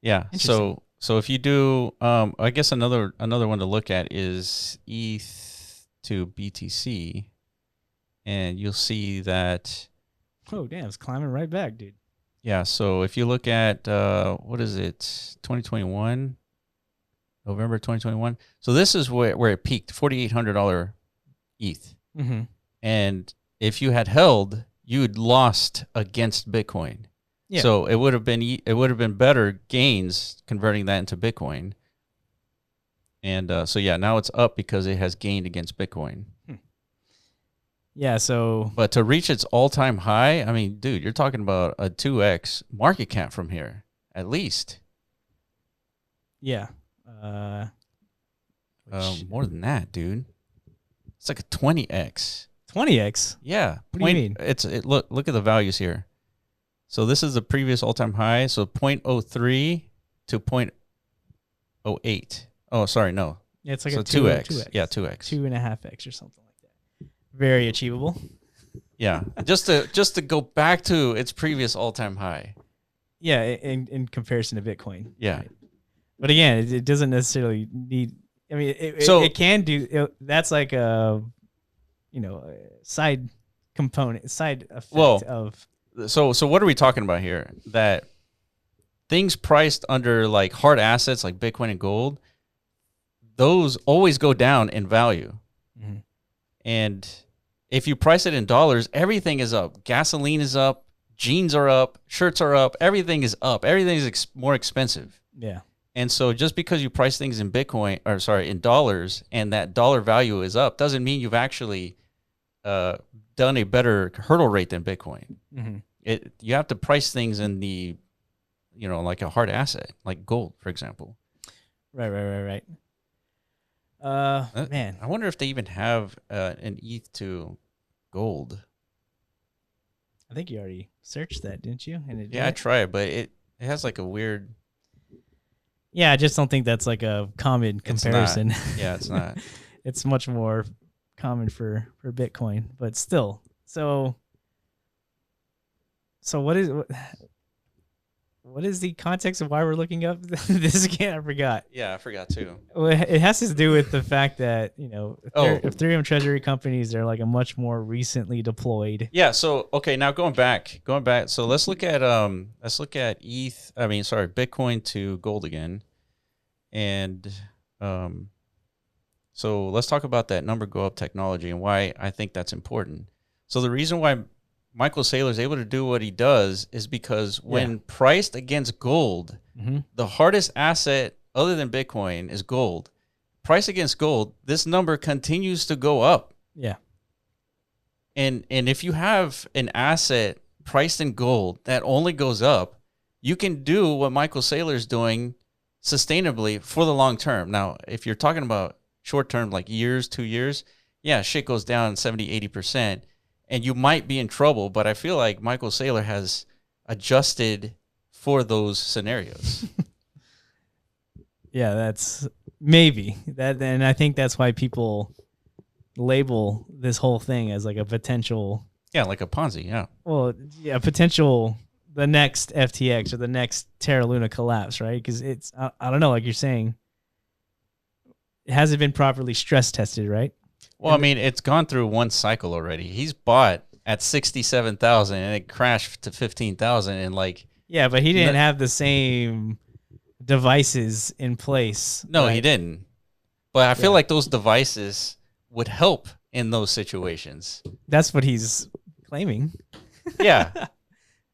Yeah. So if you do, I guess another one to look at is ETH to BTC, and you'll see that. Oh damn! It's climbing right back, dude. Yeah. So if you look at what is it, 2021, November 2021. So this is where it peaked, $4,800 ETH, and if you had held, you'd lost against Bitcoin. Yeah. So it would have been better gains converting that into Bitcoin. And now it's up because it has gained against Bitcoin. Yeah, so... But to reach its all-time high, I mean, dude, you're talking about a 2x market cap from here, at least. Yeah. More than that, dude. It's like a 20x. 20x? Yeah. What do you mean? Look at the values here. So this is the previous all-time high. So 0.03 to 0.08. Oh, sorry, no. Yeah, it's like so a 2x. Yeah, 2x. 2.5x or something like that. Very achievable. Yeah, just to go back to its previous all-time high. Yeah, in comparison to Bitcoin. Yeah. Right? But again, it doesn't necessarily need... I mean, it can do... That's like a, side component, side effect of... So what are we talking about here? That things priced under like hard assets like Bitcoin and gold, those always go down in value. Mm-hmm. And if you price it in dollars, everything is up. Gasoline is up. Jeans are up. Shirts are up. Everything is up. Everything is more expensive. Yeah. And so just because you price things in in dollars, and that dollar value is up, doesn't mean you've actually done a better hurdle rate than Bitcoin. Mm-hmm. You have to price things in the, like a hard asset, like gold, for example. Right. Man, I wonder if they even have an ETH to gold. I think you already searched that, didn't you? And I tried, but it has like a weird. Yeah, I just don't think that's like a common comparison. Yeah, it's not. It's much more common for Bitcoin, but still. So what is the context of why we're looking up this again? I forgot. Yeah, I forgot too. Well, it has to do with the fact that, Ethereum Treasury companies are like a much more recently deployed. Yeah. So, okay. Now going back. So let's look at Bitcoin to gold again. And, so let's talk about that number go up technology and why I think that's important. So the reason why Michael Saylor is able to do what he does is because when priced against gold, mm-hmm. the hardest asset other than Bitcoin is gold. Price against gold, this number continues to go up. Yeah. And if you have an asset priced in gold that only goes up, you can do what Michael Saylor is doing sustainably for the long term. Now, if you're talking about short term, like years, 2 years, yeah, shit goes down 70, 80%. And you might be in trouble, but I feel like Michael Saylor has adjusted for those scenarios. Yeah, that's maybe that, and I think that's why people label this whole thing as like a potential. Yeah, like a Ponzi. Yeah. Well, yeah, potential the next FTX or the next Terra Luna collapse, right? Because it's I don't know, like you're saying, it hasn't been properly stress tested, right? Well, I mean, it's gone through one cycle already. He's bought at 67,000 and it crashed to 15,000 and like. Yeah, but he didn't have the same devices in place. No, right? He didn't. But I feel like those devices would help in those situations. That's what he's claiming. Yeah.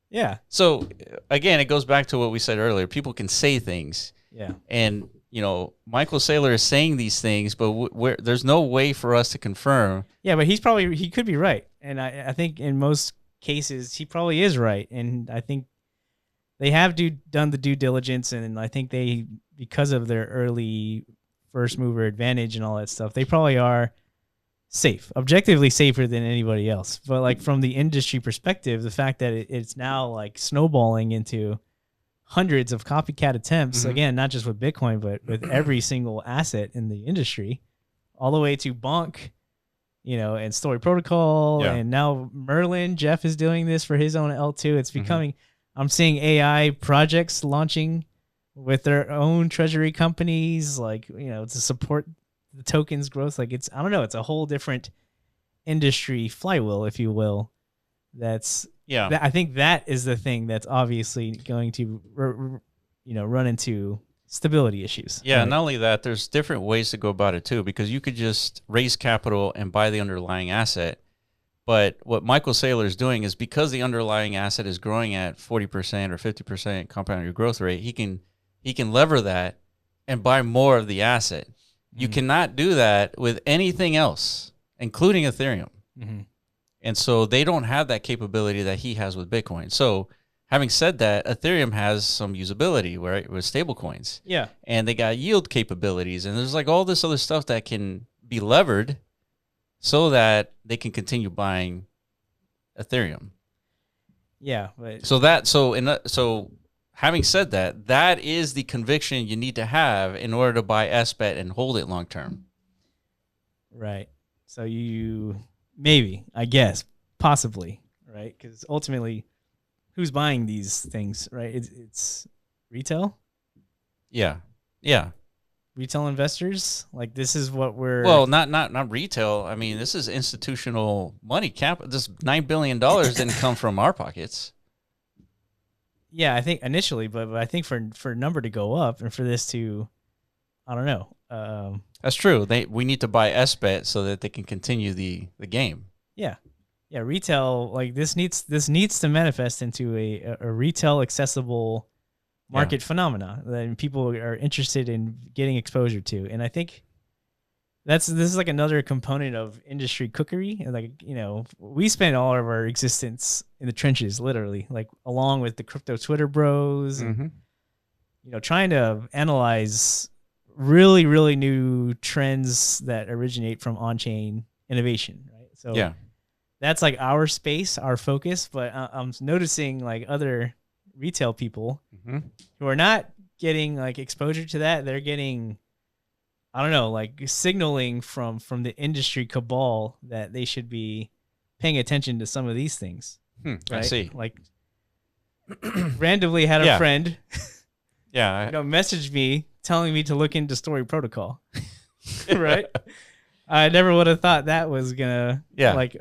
Yeah. So again, it goes back to what we said earlier. People can say things. Yeah. And Michael Saylor is saying these things, but there's no way for us to confirm. Yeah, but he could be right. And I think in most cases, he probably is right. And I think they have done the due diligence. And I think because of their early first mover advantage and all that stuff, they probably are safe, objectively safer than anybody else. But like from the industry perspective, the fact that it's now like snowballing into hundreds of copycat attempts, mm-hmm. again, not just with Bitcoin, but with every single asset in the industry, all the way to BONK, and Story Protocol. And now Merlin, Jeff is doing this for his own L2. It's becoming, I'm seeing AI projects launching with their own treasury companies, like, to support the token's growth. Like it's a whole different industry flywheel, if you will. I think that is the thing that's obviously going to, run into stability issues. Yeah, right? Not only that, there's different ways to go about it too, because you could just raise capital and buy the underlying asset. But what Michael Saylor is doing is because the underlying asset is growing at 40% or 50% compound annual growth rate, he can lever that and buy more of the asset. You cannot do that with anything else, including Ethereum. Mm-hmm. And so they don't have that capability that he has with Bitcoin. So having said that, Ethereum has some usability, right, with stable coins. Yeah. And they got yield capabilities. And there's like all this other stuff that can be levered so that they can continue buying Ethereum. Yeah. But So having said that, that is the conviction you need to have in order to buy SBIT and hold it long term. Right. So you maybe, I guess, possibly, right? Because ultimately, who's buying these things, right? It's retail. Yeah. Yeah. Retail investors. Like this is what we're not retail. I mean, this is institutional money. This $9 billion didn't come from our pockets. Yeah, I think initially, but I think for a number to go up and for this to, I don't know. That's true. We need to buy SBIT so that they can continue the game. Yeah. Yeah, retail, like this needs to manifest into a retail accessible market phenomena that people are interested in getting exposure to. And I think this is like another component of industry cookery. And like, you know, we spend all of our existence in the trenches, literally, like along with the crypto Twitter bros, and, you know, trying to analyze really, really new trends that originate from on-chain innovation, right? So that's like our space, our focus. But I'm noticing like other retail people who are not getting like exposure to that. They're getting, I don't know, like signaling from the industry cabal that they should be paying attention to some of these things. Right? I see. Like randomly had a friend, message me telling me to look into Story Protocol. Right? I never would have thought that was gonna like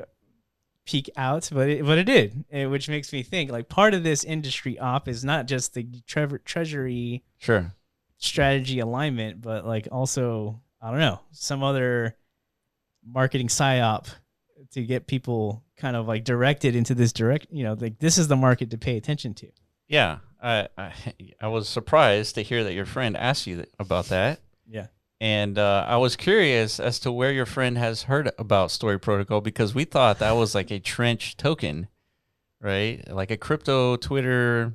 peak out, but it did, which makes me think like part of this industry op is not just the treasury strategy alignment, but like also, I don't know, some other marketing psyop to get people kind of like directed into this like this is the market to pay attention to. Yeah. I was surprised to hear that your friend asked you about that. Yeah. And I was curious as to where your friend has heard about Story Protocol, because we thought that was like a trench token, right? Like a crypto Twitter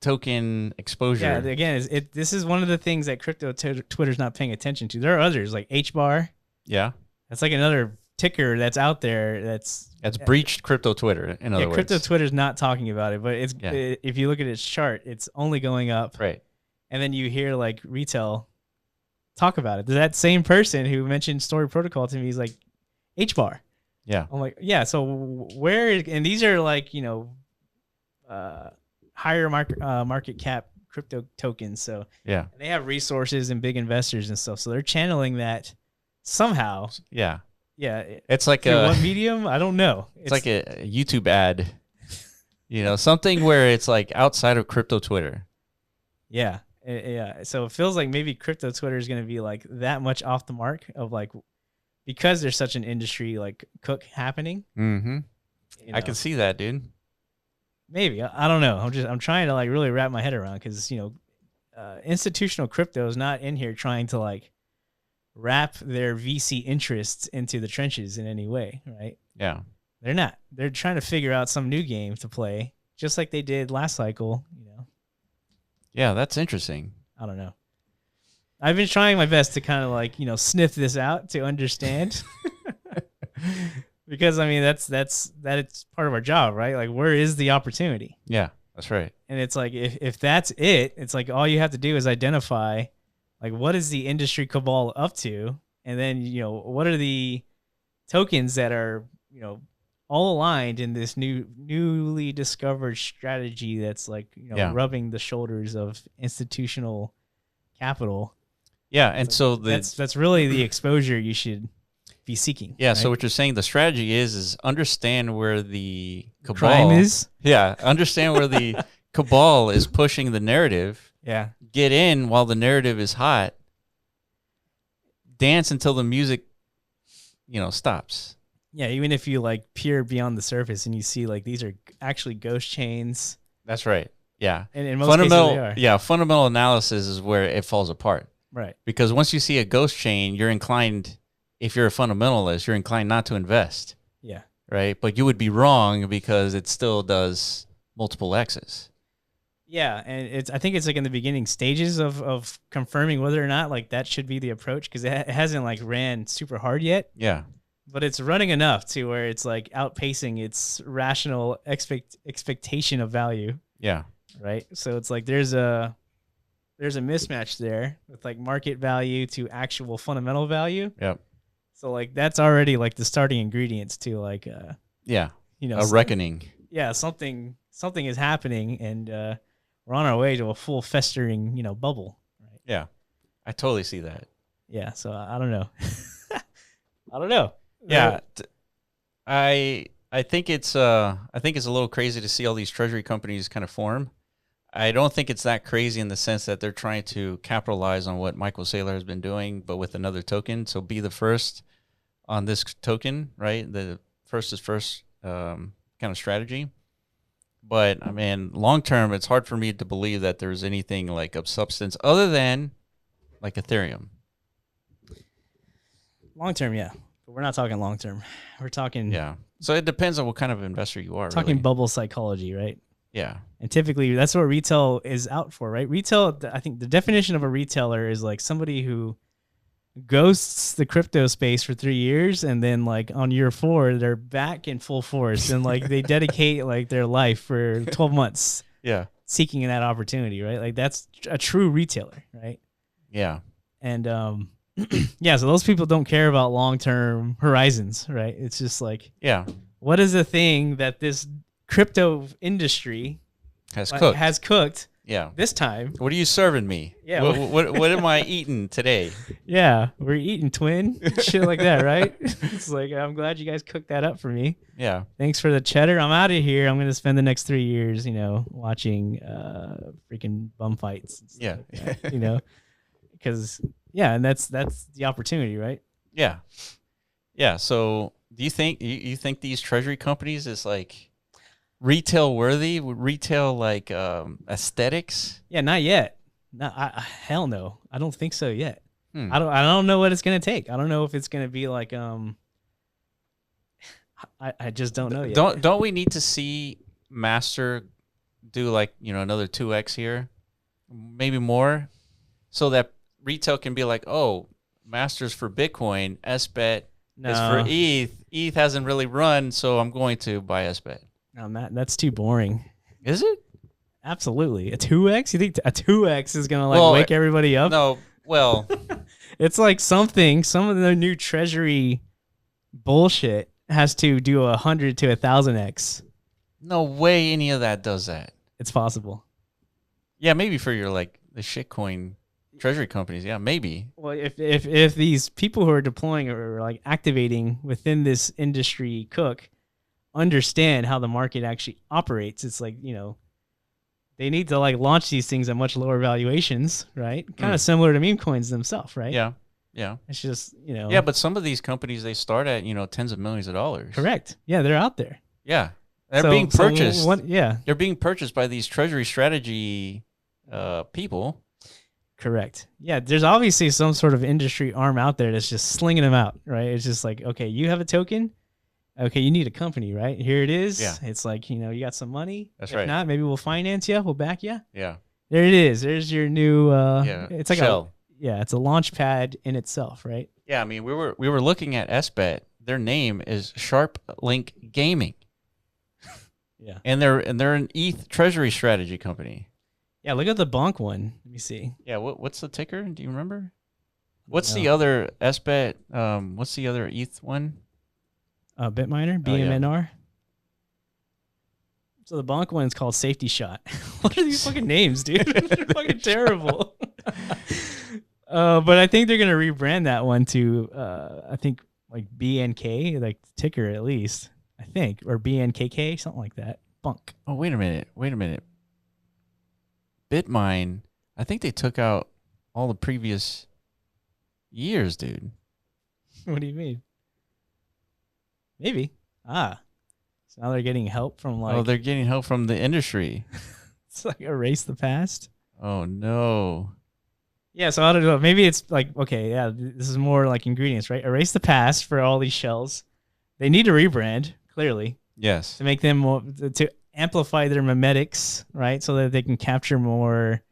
token exposure. Yeah, again, this is one of the things that crypto Twitter's not paying attention to. There are others like HBAR. Yeah. That's like another ticker that's out there that's breached crypto Twitter, in other words. Crypto Twitter's not talking about it, but if you look at its chart, it's only going up. Right. And then you hear like retail talk about it. That same person who mentioned Story Protocol to me is like HBAR. Yeah. I'm like, yeah, so where, and these are like, you know, higher market cap crypto tokens. So yeah, they have resources and big investors and stuff. So they're channeling that somehow. Yeah. Yeah. It's like what medium? I don't know. It's like a YouTube ad, you know, something where it's like outside of crypto Twitter. Yeah. Yeah. So it feels like maybe crypto Twitter is going to be like that much off the mark of like, because there's such an industry like cook happening. Mm-hmm. You know, I can see that, dude. Maybe. I don't know. I'm trying to like really wrap my head around, because, you know, institutional crypto is not in here trying to like wrap their VC interests into the trenches in any way. Right. Yeah. They're not. They're trying to figure out some new game to play, just like they did last cycle, you know. Yeah, that's interesting. I don't know. I've been trying my best to kind of like, you know, sniff this out to understand. Because I mean that's part of our job, right? Like, where is the opportunity? Yeah, that's right. And it's like if that's it, it's like all you have to do is identify like what is the industry cabal up to, and then, you know, what are the tokens that are, you know, all aligned in this newly discovered strategy that's like, you know, rubbing the shoulders of institutional capital. Yeah, and so that's really the exposure you should be seeking. Yeah, right? So what you're saying, the strategy is understand where the cabal crime is. Yeah, understand where the cabal is pushing the narrative. Yeah. Get in while the narrative is hot. Dance until the music, you know, stops. Yeah, even if you like peer beyond the surface and you see like these are actually ghost chains. That's right. Yeah. And in most cases they are. Yeah, fundamental analysis is where it falls apart. Right. Because once you see a ghost chain, you're inclined, if you're a fundamentalist, you're inclined not to invest. Yeah. right? But you would be wrong because it still does multiple X's. Yeah, and I think it's like in the beginning stages of confirming whether or not like that should be the approach, because it hasn't like ran super hard yet. Yeah. But it's running enough to where it's like outpacing its rational expectation of value. Yeah. Right. So it's like there's a mismatch there with like market value to actual fundamental value. Yep. So like that's already like the starting ingredients to like yeah, you know, a reckoning. Yeah, something is happening, and we're on our way to a full festering, you know, bubble. Right. Yeah, I totally see that. Yeah. So I don't know. I don't know. Yeah, I think it's a little crazy to see all these treasury companies kind of form. I don't think it's that crazy in the sense that they're trying to capitalize on what Michael Saylor has been doing, but with another token. So be the first on this token, right? The first is first kind of strategy. But I mean, long term, it's hard for me to believe that there's anything like of substance other than like Ethereum. Long term, yeah. But we're not talking long term. We're talking So it depends on what kind of investor you are. Talking bubble psychology, right? Yeah. And typically that's what retail is out for, right? Retail, I think the definition of a retailer is like somebody who ghosts the crypto space for 3 years, and then like on year 4 they're back in full force, and like they dedicate like their life for 12 months seeking that opportunity, right? Like that's a true retailer, right? Yeah. And yeah, so those people don't care about long-term horizons, right? It's just like, what is the thing that this crypto industry has cooked yeah, this time? What are you serving me? Yeah. What am I eating today? Yeah, we're eating twin, shit like that, right? It's like, I'm glad you guys cooked that up for me. Yeah. Thanks for the cheddar. I'm out of here. I'm going to spend the next 3 years, you know, watching freaking bum fights. Yeah. Like that, you know, because, yeah, and that's the opportunity, right? Yeah. Yeah. So do you think these treasury companies is like retail worthy, retail like aesthetics? Yeah, not yet. No, hell no. I don't think so yet. I don't know what it's gonna take. I don't know if it's gonna be like I just don't know yet. Don't we need to see Master do like, you know, another 2x here, maybe more, so that retail can be like, oh, Master's for Bitcoin, SBIT is for ETH. ETH hasn't really run, so I'm going to buy SBIT. No, Matt, that's too boring. Is it? Absolutely. A 2x? You think a 2x is going to like wake everybody up? No. Well, it's like some of the new treasury bullshit has to do 100 to 1,000x. No way any of that does that. It's possible. Yeah, maybe for your like the shitcoin treasury companies. Yeah, maybe. Well, if these people who are deploying or like activating within this industry understand how the market actually operates, it's like, you know, they need to like launch these things at much lower valuations, right? Kind of similar to meme coins themselves, right? Yeah. Yeah. It's just, you know. Yeah, but some of these companies, they start at, you know, tens of millions of dollars. Correct. Yeah, they're out there. Yeah. They're being purchased. Yeah. They're being purchased by these treasury strategy people. Correct. Yeah, there's obviously some sort of industry arm out there that's just slinging them out, right? It's just like, okay, you have a token. Okay, you need a company, right? Here it is. Yeah. It's like, you know, you got some money. That's if right. Not, maybe we'll finance you. We'll back you. Yeah. There it is. There's your new. It's like shell. It's a launch pad in itself, right? Yeah, I mean, we were looking at SBIT. Their name is Sharp Link Gaming. Yeah. And they're an ETH treasury strategy company. Yeah, look at the BONK one. Let me see. Yeah, what's the ticker? Do you remember? What's the other SBIT? What's the other ETH one? BitMiner, BMNR. So the BONK one is called Safety Shot. What are these fucking names, dude? They're fucking terrible. But I think they're gonna rebrand that one to I think like BNK, like ticker at least. I think, or BNKK, something like that. BONK. Oh, wait a minute. Bitmine, I think they took out all the previous years, dude. What do you mean? Maybe. So now they're getting help from like... Oh, they're getting help from the industry. It's like erase the past. Oh, no. Yeah, so I don't know. Maybe it's like, okay, yeah, this is more like ingredients, right? Erase the past for all these shells. They need to rebrand, clearly. Yes. To make them more, to amplify their memetics, right? So that they can capture more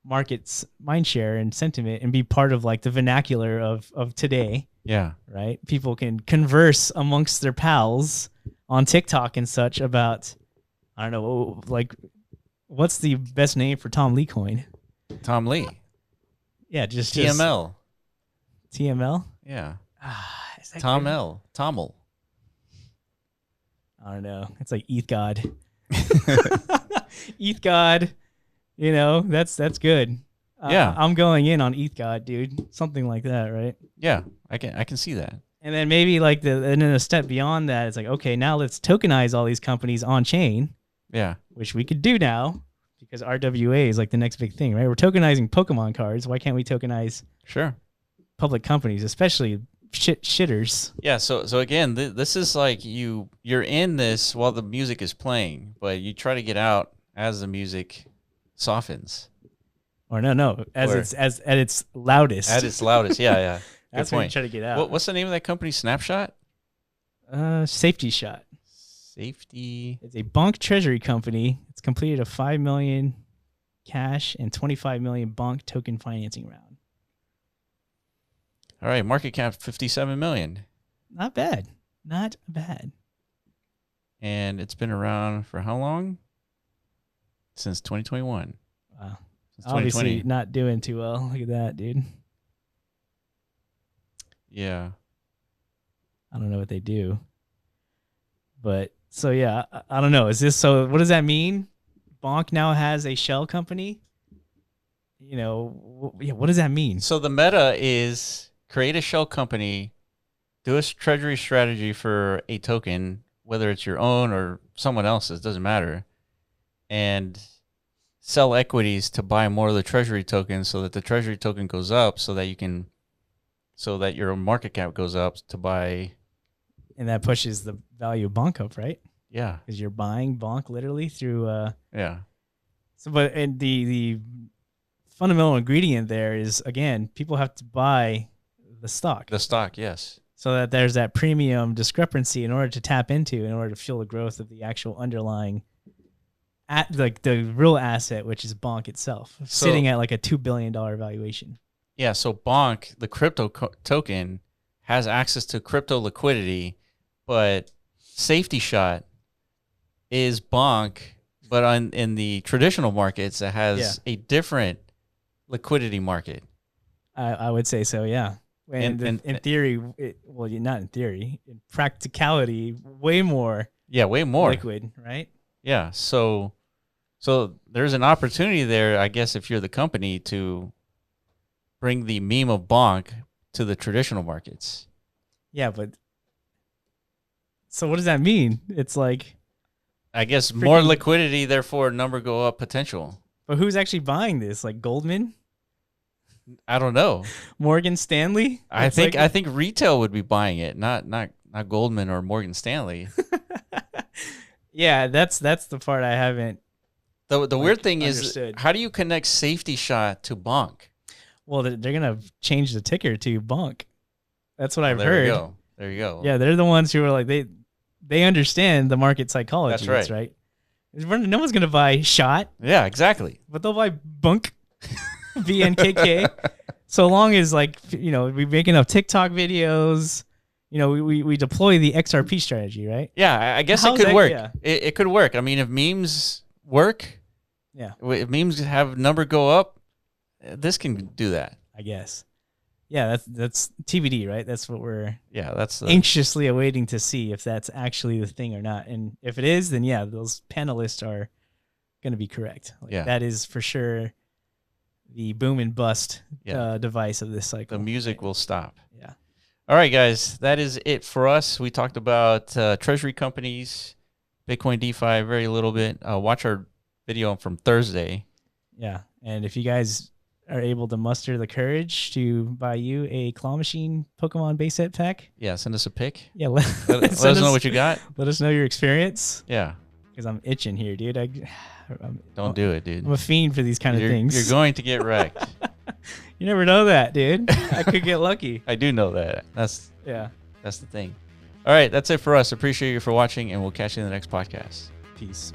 market's mind share and sentiment and be part of like the vernacular of today. Yeah. Right. People can converse amongst their pals on TikTok and such about, I don't know, like, what's the best name for Tom Lee coin? Tom Lee. Yeah, just TML. TML? Yeah. Is that Tom good? L. Tommel. I don't know. It's like ETH God. ETH God. You know, that's good. Yeah. I'm going in on ETH God, dude. Something like that, right? Yeah, I can see that. And then maybe like and then a step beyond that, it's like, okay, now let's tokenize all these companies on chain. Yeah. Which we could do now because RWA is like the next big thing, right? We're tokenizing Pokemon cards. Why can't we tokenize public companies, especially shitters? Yeah. So again, this is like you're in this while the music is playing, but you try to get out as the music softens. Or no, as it's at its loudest. At its loudest, yeah. That's when you try to get out. What's the name of that company? Snapshot? Safety Shot. Safety. It's a BONK Treasury company. It's completed a $5 million cash and $25 million BONK token financing round. All right, market cap $57 million. Not bad. Not bad. And it's been around for how long? Since 2021. Wow. Since Obviously not doing too well. Look at that, dude. Yeah. I don't know what they do. But so yeah, I don't know. Is this so what does that mean? BONK now has a shell company? You know, what does that mean? So the meta is create a shell company, do a treasury strategy for a token, whether it's your own or someone else's, doesn't matter, and sell equities to buy more of the treasury tokens so that the treasury token goes up so that your market cap goes up to buy. And that pushes the value of BONK up, right? Yeah. Because you're buying BONK literally through yeah. So but and the fundamental ingredient there is, again, people have to buy the stock. The stock, yes. So that there's that premium discrepancy in order to tap into, in order to fuel the growth of the actual underlying the real asset, which is BONK itself, sitting at like a $2 billion valuation. Yeah, so BONK, the crypto token, has access to crypto liquidity, but Safety Shot is BONK, but in the traditional markets, it has a different liquidity market. I would say so, yeah. And in theory, not in theory, in practicality, way more. Yeah, way more liquid, right? Yeah, so there's an opportunity there, I guess, if you're the company, to bring the meme of BONK to the traditional markets. Yeah, but so what does that mean? It's like, I guess more liquidity, therefore number go up potential. But who's actually buying this? Like Goldman? I don't know. Morgan Stanley? I think retail would be buying it, not Goldman or Morgan Stanley. Yeah, that's the part I haven't. The weird thing understood. Is, how do you connect Safety Shot to BONK? Well, they're gonna change the ticker to BONK. That's what I've heard. There you go. Yeah, they're the ones who are like they understand the market psychology. That's right. No one's gonna buy Shot. Yeah, exactly. But they'll buy BONK, BNKK. So long as we make enough TikTok videos. We deploy the XRP strategy, right? Yeah, I guess it could work. Yeah. It could work. I mean, if memes work, if memes have number go up, this can do that. I guess. Yeah, that's TBD, right? That's what we're that's anxiously awaiting to see if that's actually the thing or not. And if it is, then those panelists are going to be correct. That is for sure the boom and bust device of this cycle. The music will stop. Yeah. All right, guys, that is it for us. We talked about treasury companies, Bitcoin DeFi, very little bit. Watch our video from Thursday. Yeah, and if you guys are able to muster the courage to buy you a claw machine Pokemon base set pack, send us a pic. Yeah, let us know what you got. Let us know your experience. Yeah, because I'm itching here, dude. Don't do it, dude. I'm a fiend for these kind of things. You're going to get wrecked. You never know that, dude. I could get lucky. I do know that. That's the thing. All All right, that's it for us. Appreciate you for watching, and we'll catch you in the next podcast. Peace.